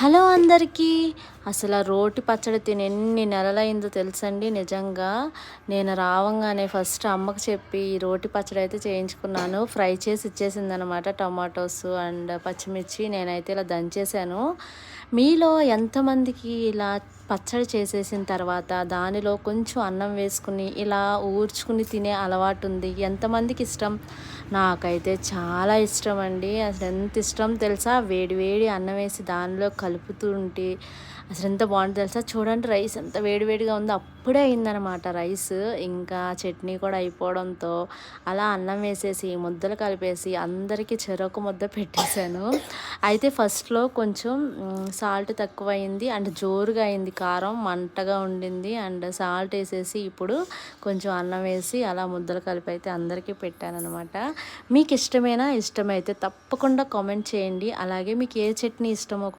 Hello అందరికీ. అసలు ఆ రోటి పచ్చడి తిని ఎన్ని నెలలైందో తెలుసండి. నిజంగా నేను రావంగానే ఫస్ట్ అమ్మకు చెప్పి ఈ రోటి పచ్చడి అయితే చేయించుకున్నాను. ఫ్రై చేసి ఇచ్చేసిందనమాట. టమాటోస్ అండ్ పచ్చిమిర్చి నేనైతే ఇలా దంచేసాను. మీలో ఎంతమందికి ఇలా పచ్చడి చేసేసిన తర్వాత దానిలో కొంచెం అన్నం వేసుకుని ఇలా ఊర్చుకుని తినే అలవాటు ఉంది? ఎంతమందికి ఇష్టం? నాకైతే చాలా ఇష్టం అండి. అసలు ఎంత ఇష్టం తెలుసా? వేడి వేడి అన్నం వేసి దానిలో కలుపుతూ ఉంటే అసలు ఎంత బాగుంటుంది తెలుసా? చూడండి రైస్ ఎంత వేడి వేడిగా ఉందో, అప్పుడే అయిందనమాట రైస్. ఇంకా చట్నీ కూడా అయిపోవడంతో అలా అన్నం వేసేసి ముద్దలు కలిపేసి అందరికీ చెరొక ముద్ద పెట్టేశాను. అయితే ఫస్ట్‌లో కొంచెం సాల్ట్ తక్కువయింది అండ్ జోరుగా అయింది కారం, మంటగా ఉండింది. అండ్ సాల్ట్ ఏసేసి ఇప్పుడు కొంచెం అన్నం వేసి అలా ముద్దలు కలిపి అయితే అందరికీ పెట్టాననమాట. మీకు ఇష్టమేనా? ఇష్టమైతే తప్పకుండా కామెంట్ చేయండి. అలాగే మీకు ఏ చట్నీ ఇష్టమో